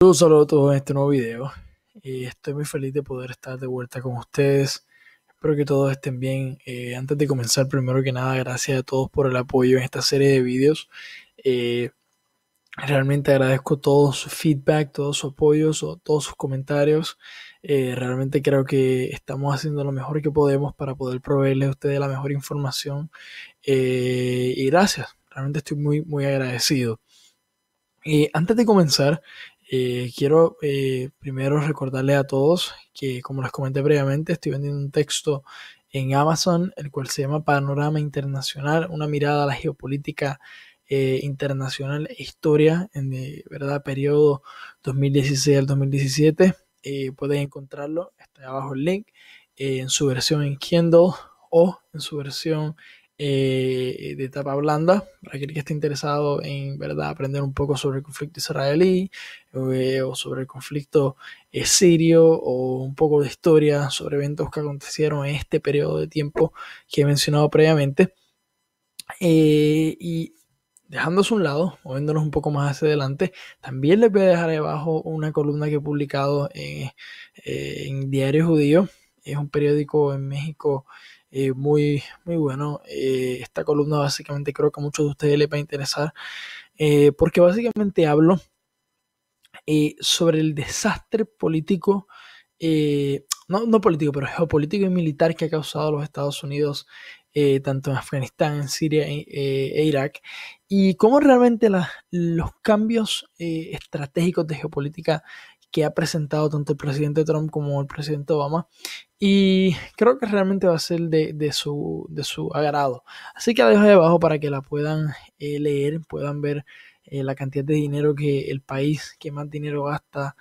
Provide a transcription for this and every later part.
Un saludo a todos en este nuevo video. Estoy muy feliz de poder estar de vuelta con ustedes. Espero que todos estén bien. Antes de comenzar, primero que nada, gracias a todos por el apoyo en esta serie de videos. Eh, Realmente agradezco todo su feedback, todo su apoyo, todos sus comentarios. Realmente creo que estamos haciendo lo mejor que podemos para poder proveerles a ustedes la mejor información. Y gracias. Realmente estoy muy agradecido. Antes de comenzar, quiero primero recordarles a todos que, como les comenté previamente, estoy vendiendo un texto en Amazon, el cual se llama Panorama Internacional, una mirada a la geopolítica internacional e historia en el verdad periodo 2016 al 2017. Pueden encontrarlo, está abajo el link, en su versión en Kindle o en su versión de tapa blanda, para aquel que esté interesado en verdad aprender un poco sobre el conflicto israelí o sobre el conflicto sirio, o un poco de historia sobre eventos que acontecieron en este periodo de tiempo que he mencionado previamente. Y dejándose un lado, moviéndonos un poco más hacia adelante, también les voy a dejar ahí abajo una columna que he publicado en Diario Judío. Es un periódico en México muy bueno. Esta columna básicamente creo que a muchos de ustedes les va a interesar, porque básicamente hablo sobre el desastre político, no político, pero geopolítico y militar que ha causado los Estados Unidos, tanto en Afganistán, en Siria e Irak, y cómo realmente los cambios estratégicos de geopolítica que ha presentado tanto el presidente Trump como el presidente Obama, y creo que realmente va a ser de su agrado. Así que la dejo ahí abajo para que la puedan leer, puedan ver la cantidad de dinero que el país que más dinero gasta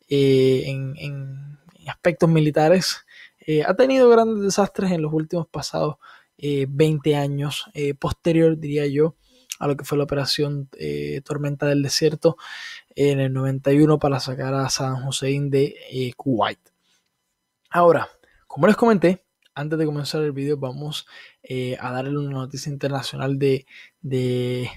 en aspectos militares. Ha tenido grandes desastres en los últimos pasados 20 años, posterior diría yo a lo que fue la operación Tormenta del Desierto en el 91 para sacar a Saddam Hussein de Kuwait. Ahora, como les comenté, antes de comenzar el video vamos a darle una noticia internacional de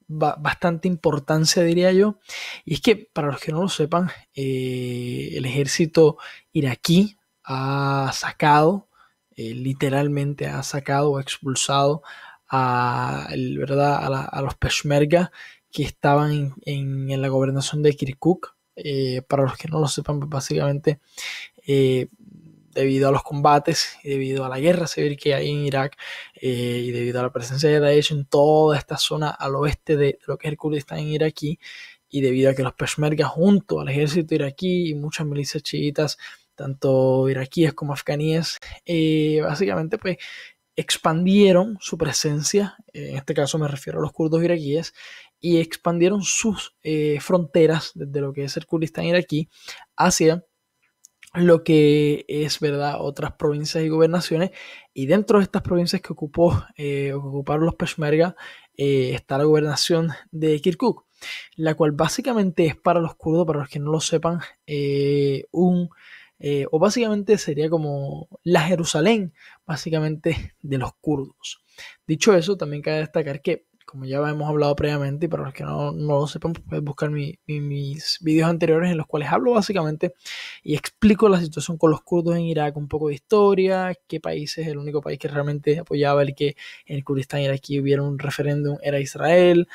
bastante importancia, diría yo. Y es que, para los que no lo sepan, el ejército iraquí ha sacado, literalmente ha sacado o expulsado a los Peshmerga que estaban en la gobernación de Kirkuk. Para los que no lo sepan, pues básicamente debido a los combates y debido a la guerra civil que hay en Irak, y debido a la presencia de Daesh en toda esta zona al oeste de lo que es el Kurdistán iraquí, y debido a que los Peshmerga junto al ejército iraquí y muchas milicias chiitas, tanto iraquíes como afganíes, básicamente pues expandieron su presencia, en este caso me refiero a los kurdos iraquíes, y expandieron sus fronteras desde lo que es el Kurdistán iraquí hacia lo que es verdad otras provincias y gobernaciones, y dentro de estas provincias que ocuparon los Peshmerga está la gobernación de Kirkuk, la cual básicamente es para los kurdos, para los que no lo sepan, o básicamente sería como la Jerusalén básicamente de los kurdos. Dicho eso, también cabe destacar que, como ya hemos hablado previamente, y para los que no lo sepan, puedes buscar mis videos anteriores en los cuales hablo básicamente y explico la situación con los kurdos en Irak, un poco de historia, qué país es el único país que realmente apoyaba el que en el Kurdistán iraquí hubiera un referéndum, era Israel,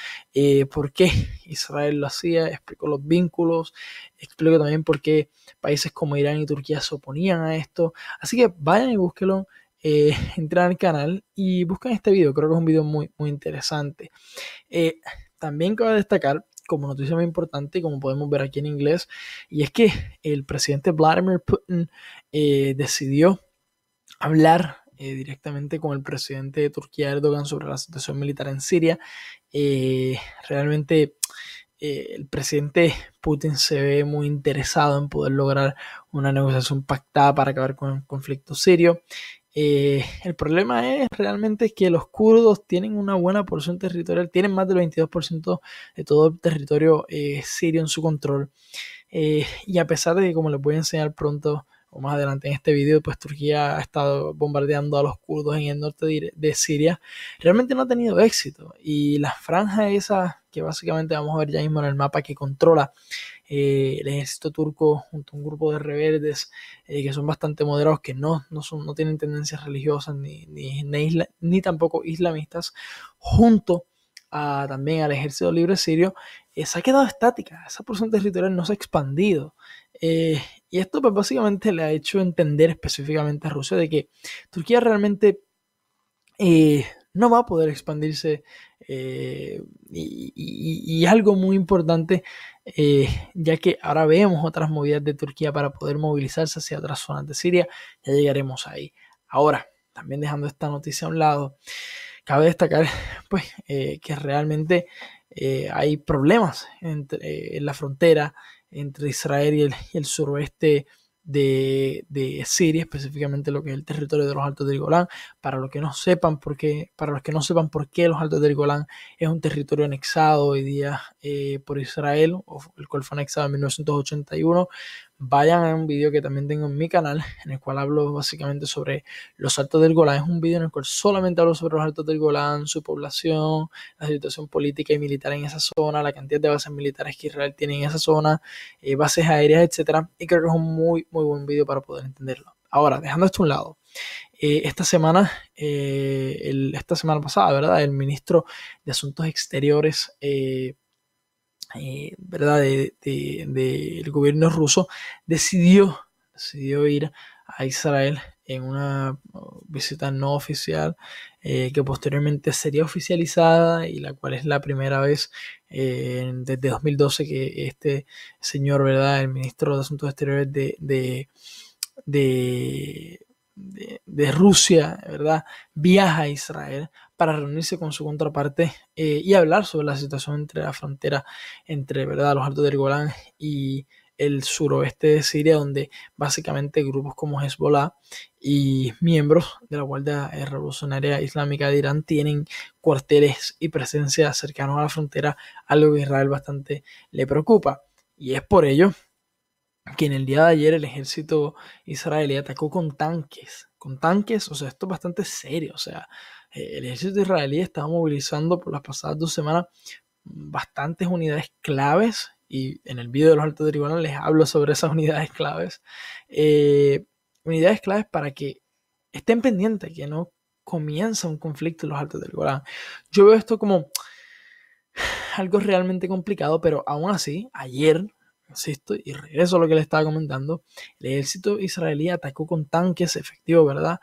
por qué Israel lo hacía, explico los vínculos, explico también por qué países como Irán y Turquía se oponían a esto. Así que vayan y búsquenlo. Entran al canal y buscan este video, creo que es un video muy interesante. También cabe destacar como noticia muy importante, como podemos ver aquí en inglés, y es que el presidente Vladimir Putin decidió hablar directamente con el presidente de Turquía, Erdogan, sobre la situación militar en Siria. Realmente el presidente Putin se ve muy interesado en poder lograr una negociación pactada para acabar con el conflicto sirio. El problema es realmente que los kurdos tienen una buena porción territorial, tienen más del 22% de todo el territorio sirio en su control. Y a pesar de que, como les voy a enseñar pronto o más adelante en este video, pues Turquía ha estado bombardeando a los kurdos en el norte de Siria, realmente no ha tenido éxito. Y la franja esa que básicamente vamos a ver ya mismo en el mapa que controla el ejército turco junto a un grupo de rebeldes que son bastante moderados, que no tienen tendencias religiosas ni tampoco islamistas, junto también al ejército libre sirio, se ha quedado estática. Esa porción territorial no se ha expandido. Y esto pues básicamente le ha hecho entender específicamente a Rusia de que Turquía realmente no va a poder expandirse, y algo muy importante, ya que ahora vemos otras movidas de Turquía para poder movilizarse hacia otras zonas de Siria. Ya llegaremos ahí. Ahora, también dejando esta noticia a un lado, cabe destacar pues, que realmente hay problemas en la frontera entre Israel y el suroeste de Siria, específicamente lo que es el territorio de los Altos del Golán. Para los que no sepan por qué los Altos del Golán es un territorio anexado hoy día por Israel, el cual fue anexado en 1981, vayan a un video que también tengo en mi canal, en el cual hablo básicamente sobre los Altos del Golán. Es un video en el cual solamente hablo sobre los Altos del Golán, su población, la situación política y militar en esa zona, la cantidad de bases militares que Israel tiene en esa zona, bases aéreas, etcétera. Y creo que es un muy buen video para poder entenderlo. Ahora, dejando esto a un lado, esta semana pasada, ¿verdad? El ministro de Asuntos Exteriores, ¿verdad? Del gobierno ruso decidió ir a Israel en una visita no oficial, que posteriormente sería oficializada, y la cual es la primera vez desde 2012 que este señor, ¿verdad? El ministro de Asuntos Exteriores de Rusia, ¿verdad? Viaja a Israel para reunirse con su contraparte y hablar sobre la situación entre la frontera entre, ¿verdad?, los Altos del Golán y el suroeste de Siria, donde básicamente grupos como Hezbollah y miembros de la Guardia Revolucionaria Islámica de Irán tienen cuarteles y presencia cercanos a la frontera, algo que a Israel bastante le preocupa. Y es por ello que en el día de ayer el ejército israelí atacó con tanques, o sea, esto es bastante serio. O sea, el ejército israelí estaba movilizando por las pasadas 2 semanas bastantes unidades claves, y en el video de los Altos del Golán les hablo sobre esas unidades claves, para que estén pendientes, que no comienza un conflicto en los Altos del Golán. Yo veo esto como algo realmente complicado, pero aún así, ayer, insisto, y regreso a lo que le estaba comentando, el ejército israelí atacó con tanques efectivos, ¿verdad?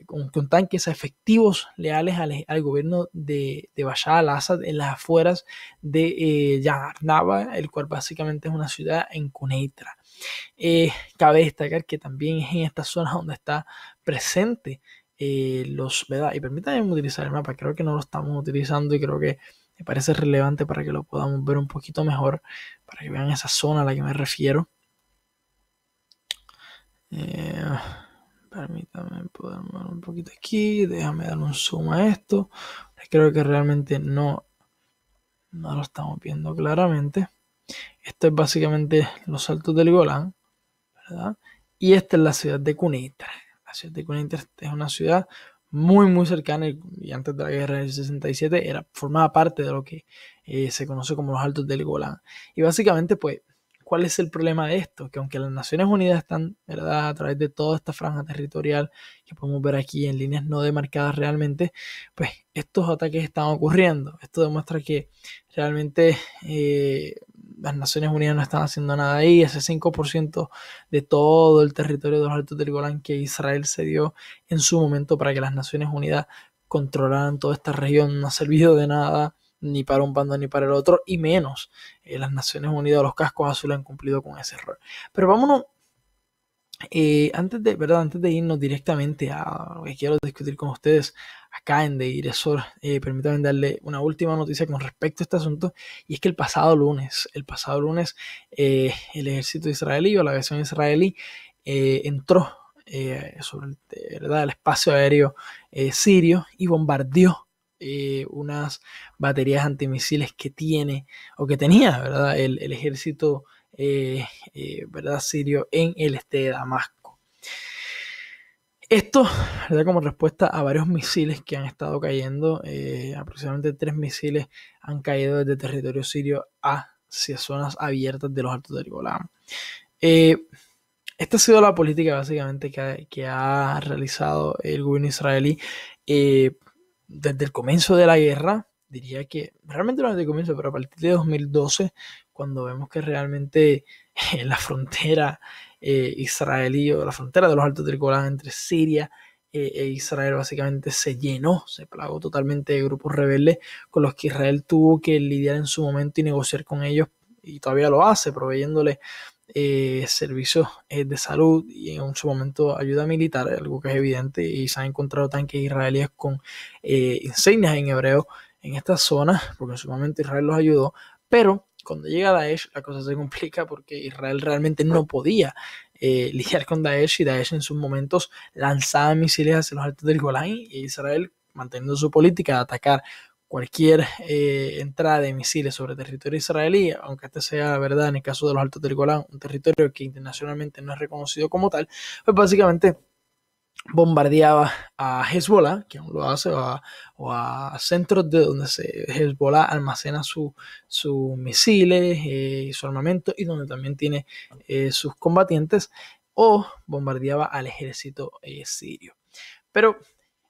Con tanques efectivos leales al gobierno de Bashar al-Assad en las afueras de Yarnaba, el cual básicamente es una ciudad en Quneitra. Cabe destacar que también es en esta zona donde está presente ¿verdad? Y permítanme utilizar el mapa, creo que no lo estamos utilizando y creo que me parece relevante para que lo podamos ver un poquito mejor, para que vean esa zona a la que me refiero. Permítanme poder mover un poquito aquí, déjame dar un zoom a esto. Creo que realmente no lo estamos viendo claramente. Esto es básicamente los Altos del Golán, ¿verdad? Y esta es la ciudad de Quneitra. La ciudad de Quneitra es una ciudad muy cercana, y antes de la guerra del 67 formaba parte de lo que se conoce como los Altos del Golán. Y básicamente, pues, ¿cuál es el problema de esto? Que aunque las Naciones Unidas están, ¿verdad?, a través de toda esta franja territorial que podemos ver aquí en líneas no demarcadas realmente, pues estos ataques están ocurriendo. Esto demuestra que realmente las Naciones Unidas no están haciendo nada ahí. Ese 5% de todo el territorio de los Altos del Golán que Israel cedió en su momento para que las Naciones Unidas controlaran toda esta región no ha servido de nada, ni para un bando ni para el otro, y menos las Naciones Unidas o los cascos azules han cumplido con ese error. Pero vámonos, antes de irnos directamente a lo que quiero discutir con ustedes acá en The Aggressor, permítanme darle una última noticia con respecto a este asunto, y es que el pasado lunes, el ejército israelí o la aviación israelí entró sobre el espacio aéreo sirio y bombardeó unas baterías antimisiles que tenía, ¿verdad?, el ejército ¿verdad?, sirio en el este de Damasco. Esto, ¿verdad? Como respuesta a varios misiles que han estado cayendo, aproximadamente 3 misiles han caído desde territorio sirio hacia zonas abiertas de los Altos del Golán. Esta ha sido la política básicamente que ha realizado el gobierno israelí desde el comienzo de la guerra. Diría que realmente no desde el comienzo, pero a partir de 2012, cuando vemos que realmente la frontera israelí o la frontera de los Altos del Golán entre Siria e Israel básicamente se llenó, se plagó totalmente de grupos rebeldes con los que Israel tuvo que lidiar en su momento y negociar con ellos, y todavía lo hace, proveyéndole servicios de salud y en su momento ayuda militar, algo que es evidente, y se han encontrado tanques israelíes con insignias en hebreo en esta zona, porque en su momento Israel los ayudó, pero cuando llega Daesh la cosa se complica porque Israel realmente no podía lidiar con Daesh, y Daesh en sus momentos lanzaba misiles hacia los altos del Golán, y Israel, manteniendo su política de atacar cualquier entrada de misiles sobre territorio israelí, aunque este sea verdad en el caso de los Altos del Golán, un territorio que internacionalmente no es reconocido como tal, pues básicamente bombardeaba a Hezbollah, que aún lo hace, o a centros de donde Hezbollah almacena sus misiles y su armamento, y donde también tiene sus combatientes, o bombardeaba al ejército sirio. Pero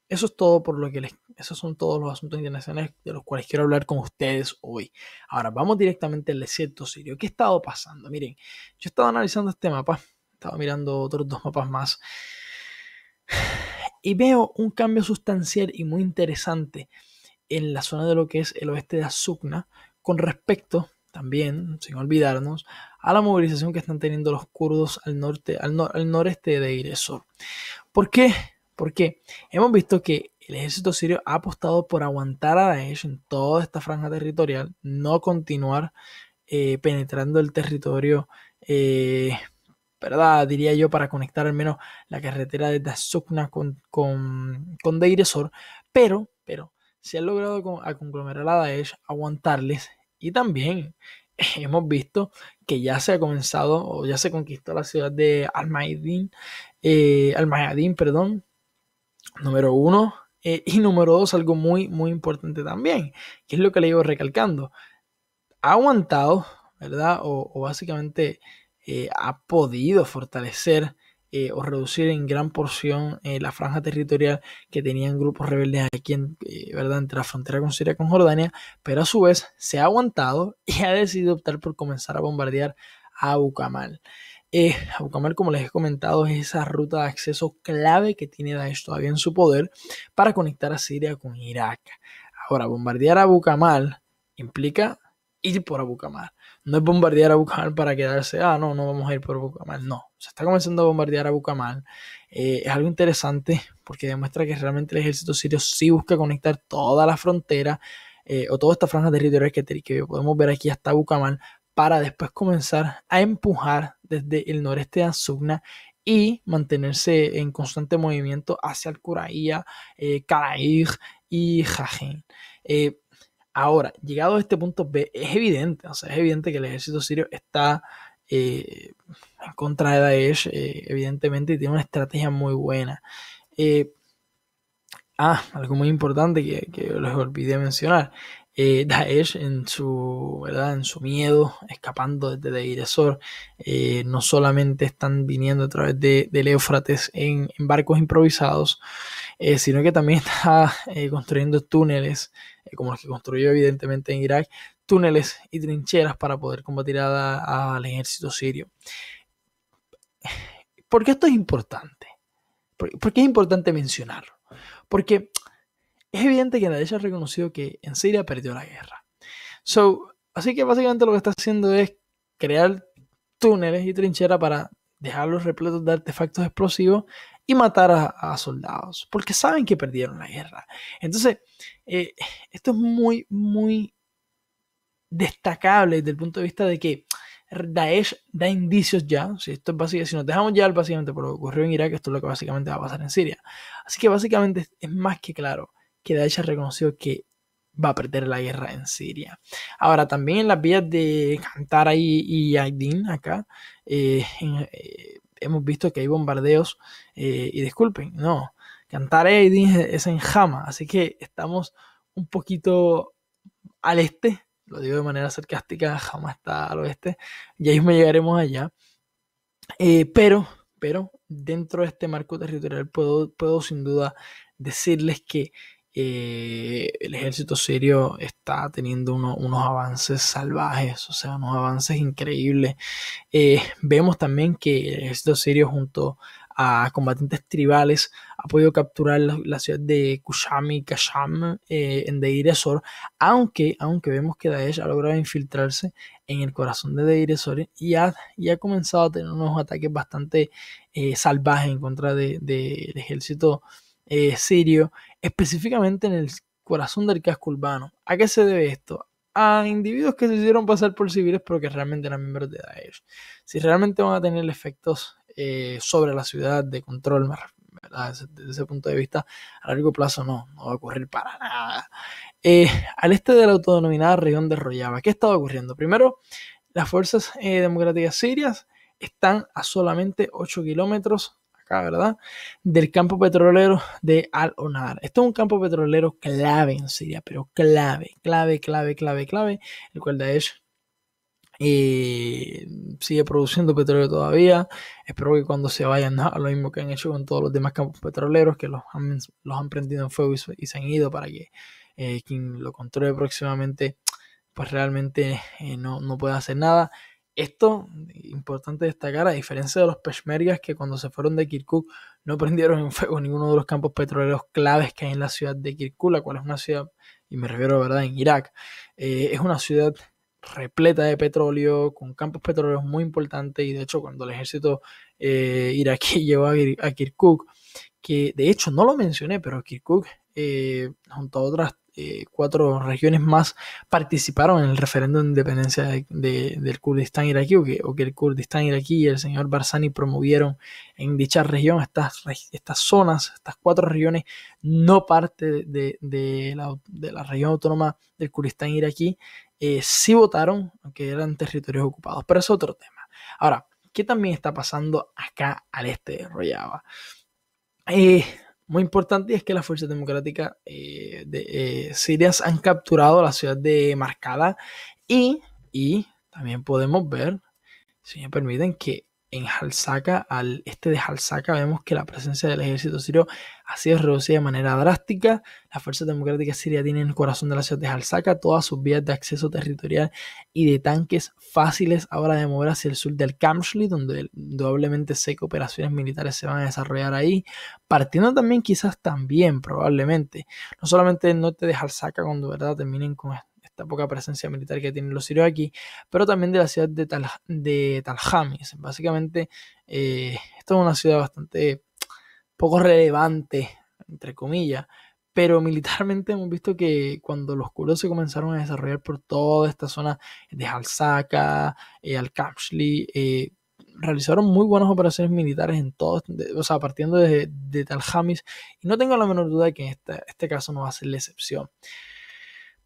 eso es todo por lo que esos son todos los asuntos internacionales de los cuales quiero hablar con ustedes hoy. Ahora vamos directamente al desierto sirio. ¿Qué ha estado pasando? Miren, yo he estado analizando este mapa, estaba mirando otros 2 mapas más, y veo un cambio sustancial y muy interesante en la zona de lo que es el oeste de Azukna, con respecto también, sin olvidarnos, a la movilización que están teniendo los kurdos al noreste de Deir ez-Zor. ¿Por qué? Porque hemos visto que el ejército sirio ha apostado por aguantar a Daesh en toda esta franja territorial, no continuar penetrando el territorio, ¿verdad? Diría yo, para conectar al menos la carretera de Azukna con Deir ez-Zor, pero se ha logrado a conglomerar a Daesh, aguantarles, y también hemos visto que ya se ha comenzado, o ya se conquistó la ciudad de Al-Mayadin, perdón, número 1, y número 2, algo muy, muy importante también, que es lo que le iba recalcando. Ha aguantado, ¿verdad? O básicamente ha podido fortalecer o reducir en gran porción la franja territorial que tenían grupos rebeldes aquí, ¿verdad? Entre la frontera con Siria y con Jordania, pero a su vez se ha aguantado y ha decidido optar por comenzar a bombardear a Abu Kamal. Abu Kamal, como les he comentado, es esa ruta de acceso clave que tiene Daesh todavía en su poder para conectar a Siria con Irak. Ahora, bombardear a Abu Kamal implica ir por Abu Kamal. No es bombardear a Abu Kamal para quedarse, no vamos a ir por Abu Kamal. No, se está comenzando a bombardear a Abu Kamal. Es algo interesante porque demuestra que realmente el ejército sirio sí busca conectar toda la frontera o toda esta franja territorial que podemos ver aquí hasta Abu Kamal, para después comenzar a empujar desde el noreste de Azukna y mantenerse en constante movimiento hacia Al-Quraiya, Karaïr y Jajen. Ahora, llegado a este punto, es evidente que el ejército sirio está en contra de Daesh, evidentemente, y tiene una estrategia muy buena. Algo muy importante que les olvidé mencionar. Daesh en su miedo, escapando desde Deir ez-Zor, no solamente están viniendo a través del Éufrates en barcos improvisados, sino que también está construyendo túneles, como los que construyó evidentemente en Irak, túneles y trincheras para poder combatir al ejército sirio. ¿Por qué esto es importante? ¿Por qué es importante mencionarlo? Porque es evidente que Daesh ha reconocido que en Siria perdió la guerra. Así que básicamente lo que está haciendo es crear túneles y trincheras para dejarlos repletos de artefactos explosivos y matar a soldados, porque saben que perdieron la guerra. Entonces, esto es muy, muy destacable desde el punto de vista de que Daesh da indicios ya, si nos dejamos ya básicamente por lo que ocurrió en Irak, esto es lo que básicamente va a pasar en Siria. Así que básicamente es más que claro que Daesh ha reconocido que va a perder la guerra en Siria. Ahora, también en las vías de Kantara y Aydin acá, hemos visto que hay bombardeos, y disculpen, no, Cantar Eidin es en Hama, así que estamos un poquito al este, lo digo de manera sarcástica, Hama está al oeste, ya mismo llegaremos allá, pero dentro de este marco territorial puedo sin duda decirles que el ejército sirio está teniendo unos avances salvajes, o sea, unos avances increíbles. Vemos también que el ejército sirio junto a combatientes tribales ha podido capturar la ciudad de Kasham en Deir ez-Zor, aunque vemos que Daesh ha logrado infiltrarse en el corazón de Deir ez-Zor y ha comenzado a tener unos ataques bastante salvajes en contra del ejército sirio, específicamente en el corazón del casco urbano. ¿A qué se debe esto? A individuos que se hicieron pasar por civiles pero que realmente eran miembros de Daesh. Si realmente van a tener efectos sobre la ciudad de control, ¿verdad? Desde ese punto de vista, a largo plazo no va a ocurrir para nada. Al este de la autodenominada región de Rojava, ¿qué estaba ocurriendo? Primero, las fuerzas democráticas sirias están a solamente 8 kilómetros acá, ¿verdad?, del campo petrolero de Al-Onar. Esto es un campo petrolero clave en Siria, pero clave, el cual Daesh sigue produciendo petróleo todavía. Espero que cuando se vayan, no, lo mismo que han hecho con todos los demás campos petroleros, que los han prendido en fuego y se han ido para que quien lo controle próximamente pues realmente no puede hacer nada. Esto, importante destacar, a diferencia de los peshmergas que cuando se fueron de Kirkuk no prendieron en fuego ninguno de los campos petroleros claves que hay en la ciudad de Kirkuk, la cual es una ciudad, y me refiero, ¿verdad?, en Irak. Es una ciudad repleta de petróleo, con campos petroleros muy importantes, y de hecho cuando el ejército iraquí llegó a Kirkuk, que de hecho no lo mencioné, pero Kirkuk junto a otras 4 regiones más participaron en el referéndum de independencia del Kurdistán iraquí, o que el Kurdistán iraquí y el señor Barzani promovieron en dicha región. Estas zonas, estas 4 regiones, no parte de la región autónoma del Kurdistán iraquí, sí votaron, aunque eran territorios ocupados, pero es otro tema. Ahora, ¿qué también está pasando acá al este de Rojava? Muy importante, es que las fuerzas democráticas sirias han capturado la ciudad de Markala y también podemos ver, si me permiten, que en Halsaka, al este de Halsaka, vemos que la presencia del ejército sirio ha sido reducida de manera drástica. Las fuerzas democráticas sirias tienen el corazón de la ciudad de Halsaka, todas sus vías de acceso territorial y de tanques fáciles ahora de mover hacia el sur del Kamshli, donde indudablemente sé que operaciones militares se van a desarrollar ahí, partiendo también quizás también, probablemente, no solamente el norte de Halsaka, cuando verdad terminen con esta poca presencia militar que tienen los sirios aquí, pero también de la ciudad de Talhamis. Básicamente, esto es una ciudad bastante poco relevante, entre comillas, pero militarmente hemos visto que cuando los kurdos se comenzaron a desarrollar por toda esta zona de Halsaka, Al-Kamshli, realizaron muy buenas operaciones militares en todo, o sea, partiendo de Talhamis, y no tengo la menor duda de que en este caso no va a ser la excepción.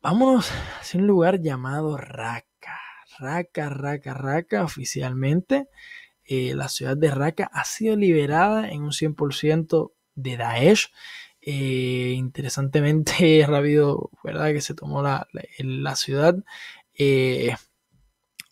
Vámonos hacia un lugar llamado Raqqa. Raqqa, oficialmente. La ciudad de Raqqa ha sido liberada en un 100% de Daesh. Interesantemente, rápido, ¿verdad?, que se tomó la ciudad.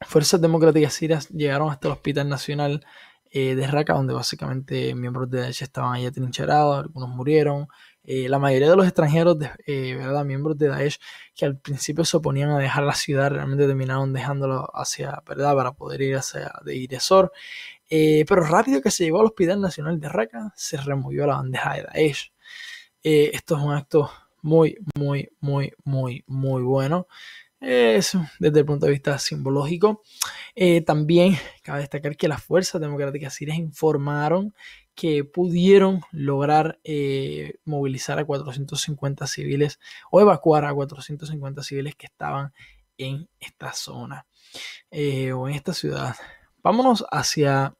Fuerzas democráticas sirias llegaron hasta el Hospital Nacional de Raqqa, donde básicamente miembros de Daesh estaban allí atrincherados, algunos murieron. La mayoría de los extranjeros, ¿verdad?, miembros de Daesh, que al principio se oponían a dejar la ciudad, realmente terminaron dejándolo hacia, ¿verdad?, para poder ir hacia Deir ez-Zor. Pero rápido que se llegó al Hospital Nacional de Raqqa, se removió la bandeja de Daesh. Esto es un acto muy bueno. Desde el punto de vista simbológico. También cabe destacar que las fuerzas democráticas sirias informaron que pudieron lograr movilizar a 450 civiles o evacuar a 450 civiles que estaban en esta zona o en esta ciudad. Vámonos hacia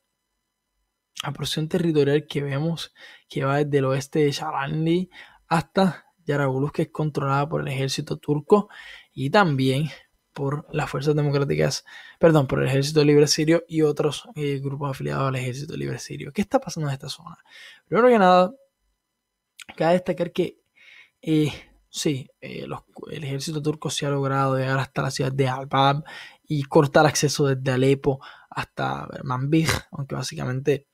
la porción territorial que vemos, que va desde el oeste de Şaranlı hasta Yarabulus, que es controlada por el ejército turco, y también por las fuerzas democráticas, perdón, por el Ejército Libre Sirio y otros grupos afiliados al Ejército Libre Sirio. ¿Qué está pasando en esta zona? Primero que nada, cabe destacar que sí, el ejército turco se ha logrado llegar hasta la ciudad de Al-Bab y cortar acceso desde Alepo hasta Manbij, aunque básicamente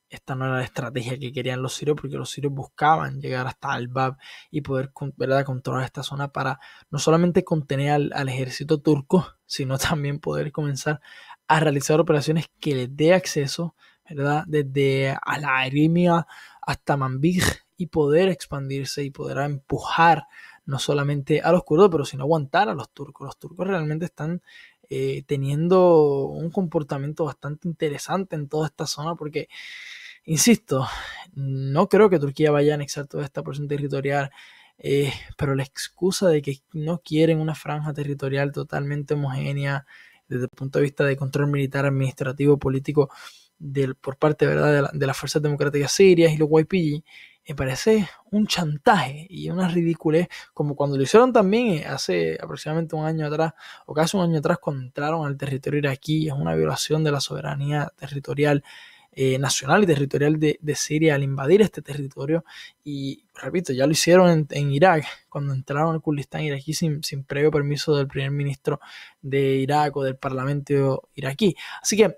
esta no era la estrategia que querían los sirios, porque los sirios buscaban llegar hasta Al-Bab y poder, ¿verdad?, controlar esta zona para no solamente contener al ejército turco, sino también poder comenzar a realizar operaciones que les dé acceso, ¿verdad?, desde Al-Arimia hasta Manbij y poder expandirse y poder empujar no solamente a los kurdos, pero sino aguantar a los turcos. Los turcos realmente están teniendo un comportamiento bastante interesante en toda esta zona porque, insisto, no creo que Turquía vaya a anexar toda esta porción territorial, pero la excusa de que no quieren una franja territorial totalmente homogénea desde el punto de vista de control militar, administrativo, político por parte, ¿verdad?, de las fuerzas democráticas sirias y los YPG, me parece un chantaje y una ridiculez, como cuando lo hicieron también hace aproximadamente un año atrás, o casi un año atrás, cuando entraron al territorio iraquí. Es una violación de la soberanía territorial nacional y territorial de Siria al invadir este territorio. Y repito, ya lo hicieron en Irak, cuando entraron al Kurdistán iraquí sin previo permiso del primer ministro de Irak o del parlamento iraquí. Así que a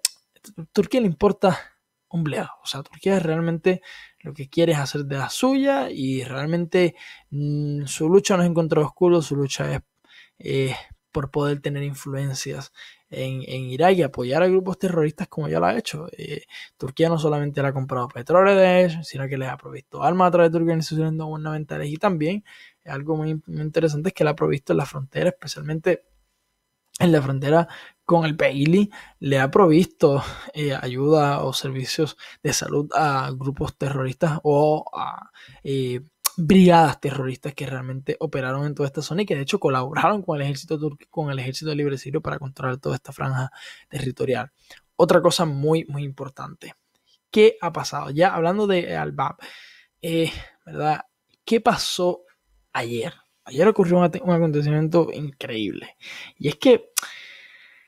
Turquía le importa un bledo. O sea, Turquía realmente lo que quiere es hacer de la suya y realmente su lucha no es en contra de los kurdos, su lucha es por poder tener influencias en Irak y apoyar a grupos terroristas como ya lo ha hecho. Turquía no solamente le ha comprado petróleo de ellos, sino que les ha provisto armas a través de organizaciones no gubernamentales, y también algo muy interesante es que le ha provisto en la frontera, especialmente en la frontera con el Beili, le ha provisto ayuda o servicios de salud a grupos terroristas o a brigadas terroristas que realmente operaron en toda esta zona y que de hecho colaboraron con el ejército turco, con el ejército libre sirio, para controlar toda esta franja territorial. Otra cosa muy, muy importante. ¿Qué ha pasado? Ya hablando de Al-Bab, ¿verdad? ¿Qué pasó ayer? Ayer ocurrió un acontecimiento increíble. Y es que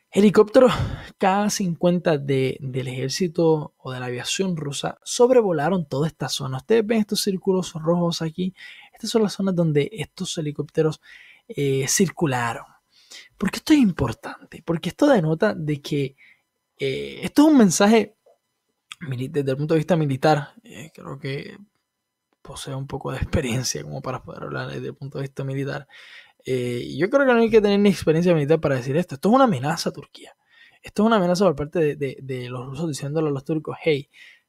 helicópteros Ka-50 del ejército o de la aviación rusa sobrevolaron toda esta zona. Ustedes ven estos círculos rojos aquí. Estas son las zonas donde estos helicópteros circularon. ¿Por qué esto es importante? Porque esto denota de que esto es un mensaje desde el punto de vista militar. Creo que posee un poco de experiencia como para poder hablar desde el punto de vista militar. Yo creo que no hay que tener ni experiencia militar para decir esto. Esto es una amenaza a Turquía. Esto es una amenaza por parte de los rusos diciéndole a los turcos: hey,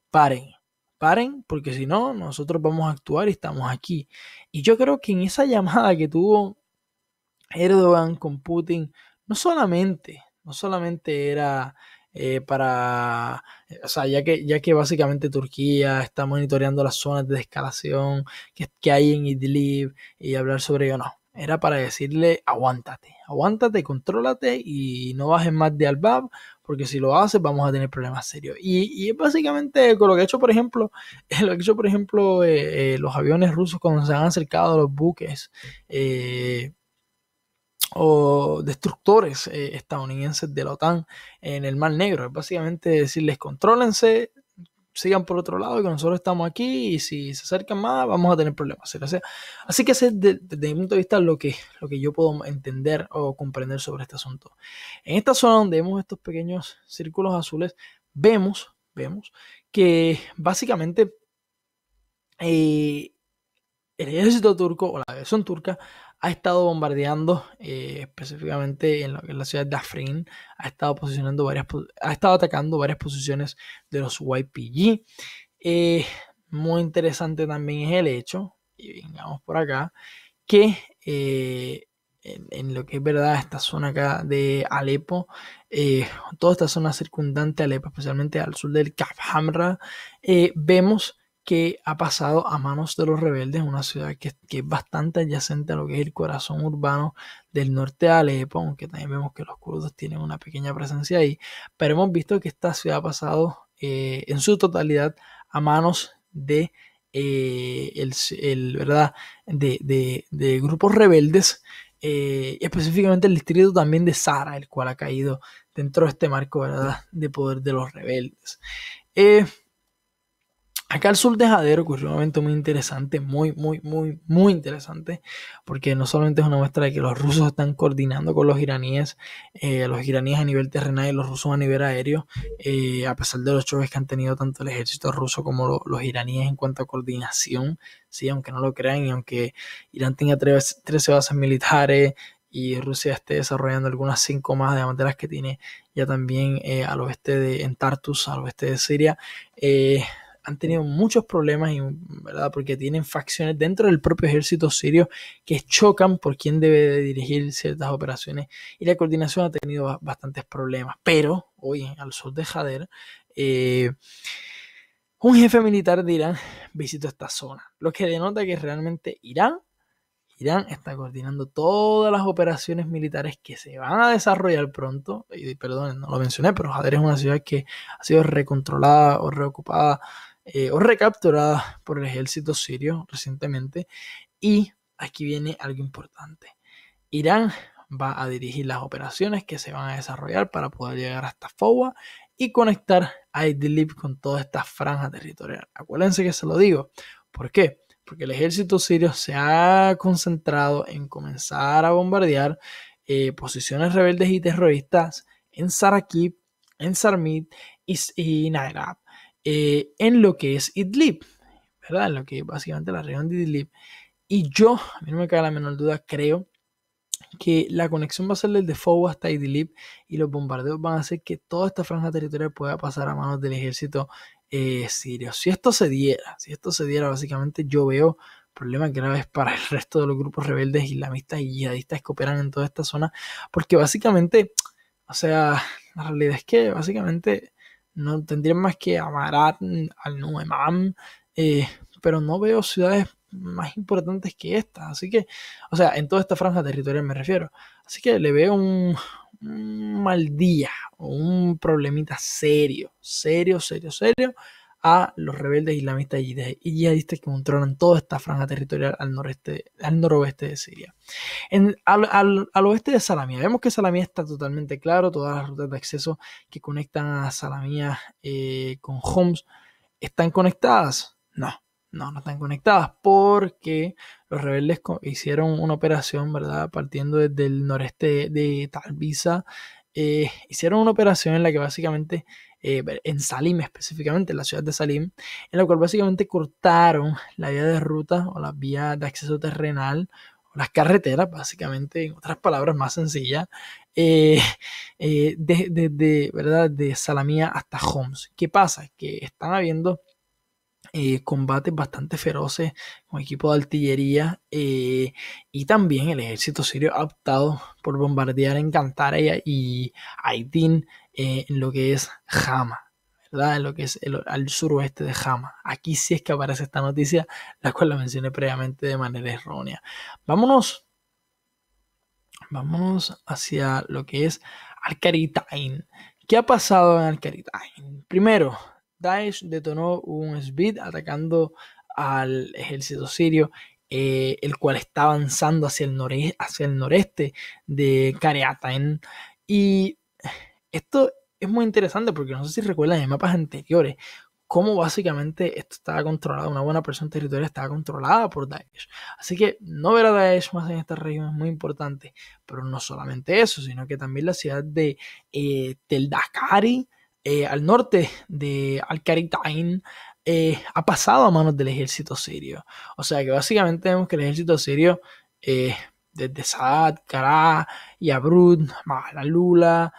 paren, porque si no, nosotros vamos a actuar y estamos aquí. Y yo creo que en esa llamada que tuvo Erdogan con Putin, no solamente era o sea, ya que básicamente Turquía está monitoreando las zonas de escalación que hay en Idlib y hablar sobre ello, no. Era para decirle: aguántate, contrólate y no bajes más de Al-Bab, porque si lo haces vamos a tener problemas serios. Y básicamente con lo que ha hecho, por ejemplo, los aviones rusos cuando se han acercado a los buques o destructores estadounidenses de la OTAN en el Mar Negro. Es básicamente decirles: contrólense, sigan por otro lado, que nosotros estamos aquí y si se acercan más vamos a tener problemas. Así que ese es desde mi punto de vista lo que yo puedo entender o comprender sobre este asunto. En esta zona donde vemos estos pequeños círculos azules, vemos que básicamente el ejército turco o la aviación turca ha estado bombardeando específicamente en la ciudad de Afrin, ha estado atacando varias posiciones de los YPG. Muy interesante también es el hecho, y vengamos por acá, que en lo que es verdad esta zona acá de Alepo, toda esta zona circundante a Alepo, especialmente al sur del Kaf Hamra, vemos que ha pasado a manos de los rebeldes, una ciudad que es bastante adyacente a lo que es el corazón urbano del norte de Alepo, aunque también vemos que los kurdos tienen una pequeña presencia ahí, pero hemos visto que esta ciudad ha pasado en su totalidad a manos de ¿verdad? De grupos rebeldes específicamente el distrito también de Zara, el cual ha caído dentro de este marco, ¿verdad?, de poder de los rebeldes. Acá al sur de Jadero ocurrió un evento muy interesante, muy interesante, porque no solamente es una muestra de que los rusos están coordinando con los iraníes a nivel terrenal y los rusos a nivel aéreo, a pesar de los choques que han tenido tanto el ejército ruso como los iraníes en cuanto a coordinación, sí, aunque no lo crean y aunque Irán tenga 13 bases militares y Rusia esté desarrollando algunas 5 más, de las que tiene ya también al oeste en Tartus, al oeste de Siria, han tenido muchos problemas, ¿verdad?, porque tienen facciones dentro del propio ejército sirio que chocan por quién debe de dirigir ciertas operaciones, y la coordinación ha tenido bastantes problemas. Pero hoy al sur de Jader, un jefe militar de Irán visitó esta zona, lo que denota que realmente Irán está coordinando todas las operaciones militares que se van a desarrollar pronto. Y perdón, no lo mencioné, pero Jader es una ciudad que ha sido recontrolada o reocupada o recapturada por el ejército sirio recientemente. Y aquí viene algo importante. Irán va a dirigir las operaciones que se van a desarrollar para poder llegar hasta Fowa y conectar a Idlib con toda esta franja territorial. Acuérdense que se lo digo. ¿Por qué? Porque el ejército sirio se ha concentrado en comenzar a bombardear posiciones rebeldes y terroristas en Sarakib, en Sarmid y Nairab, en lo que es Idlib, ¿verdad? En lo que es básicamente la región de Idlib. Y a mí no me cabe la menor duda, creo que la conexión va a ser desde Fowa hasta Idlib, y los bombardeos van a hacer que toda esta franja territorial pueda pasar a manos del ejército sirio. Si esto se diera, básicamente yo veo problemas graves para el resto de los grupos rebeldes islamistas y yihadistas que operan en toda esta zona, porque básicamente, o sea, la realidad es que básicamente no tendrían más que Amarat, al-Nu'man, pero no veo ciudades más importantes que esta. Así que, o sea, en toda esta franja territorial me refiero. Así que le veo un mal día o un problemita serio a los rebeldes islamistas y yihadistas que controlan toda esta franja territorial al noroeste de Siria. Al oeste de Salamía, vemos que Salamía está totalmente claro, todas las rutas de acceso que conectan a Salamía con Homs están conectadas. No están conectadas, porque los rebeldes hicieron una operación, ¿verdad?, partiendo desde el noreste de Talbiza. Hicieron una operación en la que básicamente, en Salim específicamente, en la ciudad de Salim, en la cual básicamente cortaron la vía de ruta o las vías de acceso terrenal o las carreteras, básicamente, en otras palabras más sencillas, ¿verdad?, de Salamía hasta Homs. ¿Qué pasa? Que están habiendo combates bastante feroces con equipos de artillería, y también el ejército sirio ha optado por bombardear en Kantara y Aydin, en lo que es Hama, ¿verdad?, en lo que es al suroeste de Hama. Aquí sí es que aparece esta noticia, la cual la mencioné previamente de manera errónea. Vámonos hacia lo que es Al-Qaritain. ¿Qué ha pasado en Al-Qaritain? Primero, Daesh detonó un SBIT atacando al ejército sirio, el cual está avanzando hacia el noreste de Qaritain. Y esto es muy interesante porque no sé si recuerdan en mapas anteriores cómo básicamente esto estaba controlado, una buena porción territorial estaba controlada por Daesh. Así que no ver a Daesh más en esta región es muy importante, pero no solamente eso, sino que también la ciudad de Tel Dakari, al norte de Al-Qaritain, ha pasado a manos del ejército sirio. O sea que básicamente vemos que el ejército sirio, desde Saad, Kará, Yabrud, Malalula,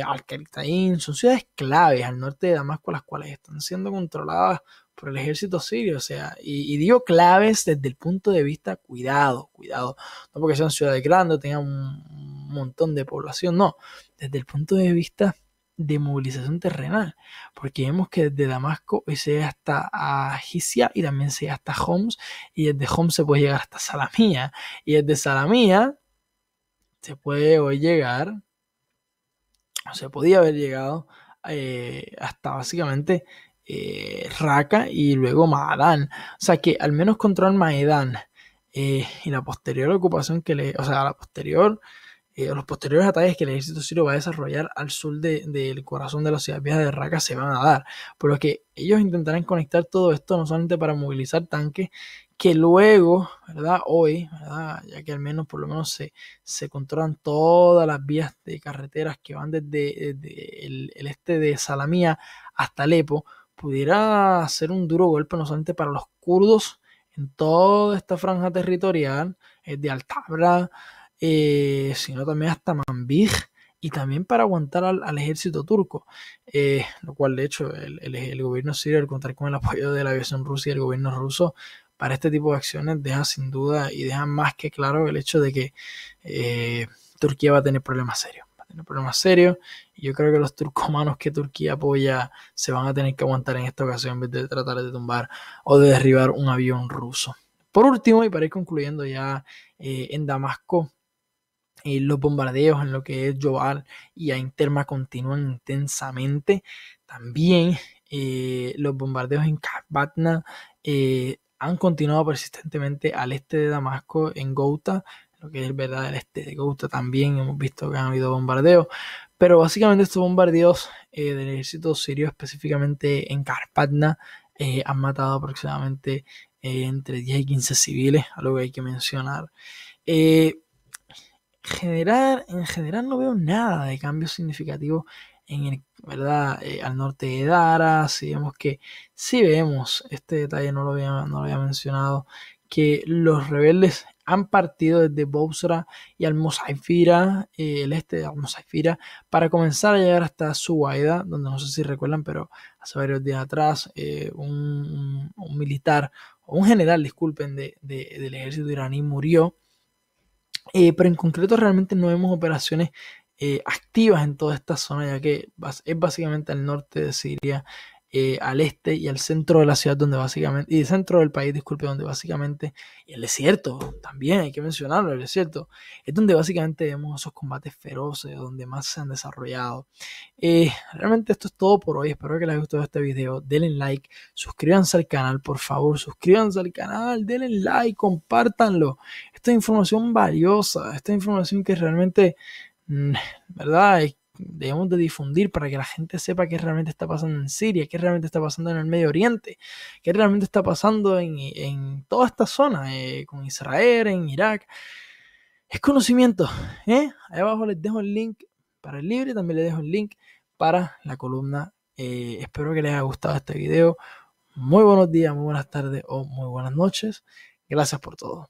Al-Qaritain, son ciudades claves al norte de Damasco, las cuales están siendo controladas por el ejército sirio. O sea, y digo claves desde el punto de vista, cuidado, no porque sean ciudades grandes o tengan un montón de población, no, desde el punto de vista de movilización terrenal, porque vemos que desde Damasco hoy se llega hasta Jizia y también se llega hasta Homs, y desde Homs se puede llegar hasta Salamía, y desde Salamía se puede hoy llegar, o se podía haber llegado hasta básicamente Raqqa y luego Maadán. O sea que al menos controlar Maadán, y la posterior ocupación los posteriores ataques que el ejército sirio va a desarrollar al sur del corazón de la ciudad vieja de Raqqa se van a dar, por lo que ellos intentarán conectar todo esto no solamente para movilizar tanques, que luego, ¿verdad? Hoy, ¿verdad? Ya que al menos por lo menos se controlan todas las vías de carreteras que van desde el este de Salamía hasta Alepo, pudiera ser un duro golpe no solamente para los kurdos en toda esta franja territorial, de Altabra, sino también hasta Manbij, y también para aguantar al ejército turco, lo cual de hecho el gobierno sirio, al contar con el apoyo de la aviación rusa y el gobierno ruso para este tipo de acciones, deja sin duda y deja más que claro el hecho de que Turquía va a tener problemas serios. Va a tener problemas serios, y yo creo que los turcomanos que Turquía apoya se van a tener que aguantar en esta ocasión en vez de tratar de tumbar o de derribar un avión ruso. Por último, y para ir concluyendo ya, en Damasco, los bombardeos en lo que es Jobal y Ain Terma continúan intensamente. También los bombardeos en Karbatna han continuado persistentemente al este de Damasco, en Ghouta, lo que es verdad el este de Ghouta también hemos visto que han habido bombardeos, pero básicamente estos bombardeos del ejército sirio, específicamente en Karbatna, han matado aproximadamente entre 10 y 15 civiles, algo que hay que mencionar. En general no veo nada de cambio significativo ¿verdad? Al norte de Dara. Si vemos que, si vemos, este detalle no lo había mencionado, que los rebeldes han partido desde Bousra y Al-Musaifira, el este de Al-Musaifira, para comenzar a llegar hasta Suwaida, donde no sé si recuerdan, pero hace varios días atrás un militar, o un general, disculpen, del ejército iraní murió. Pero en concreto realmente no vemos operaciones activas en toda esta zona, ya que es básicamente al norte de Siria, al este y al centro de la ciudad, donde básicamente, y el centro del país, disculpe, donde básicamente, y el desierto, también hay que mencionarlo, el desierto, es donde básicamente vemos esos combates feroces, donde más se han desarrollado. Realmente esto es todo por hoy, espero que les haya gustado este video, denle like, suscríbanse al canal, por favor, suscríbanse al canal, denle like, compártanlo. Esta información valiosa, esta información que realmente, ¿verdad? Debemos de difundir para que la gente sepa qué realmente está pasando en Siria, qué realmente está pasando en el Medio Oriente, qué realmente está pasando en toda esta zona, con Israel, en Irak. Es conocimiento, ¿eh? Ahí abajo les dejo el link para el libro y también les dejo el link para la columna. Espero que les haya gustado este video. Muy buenos días, muy buenas tardes o muy buenas noches. Gracias por todo.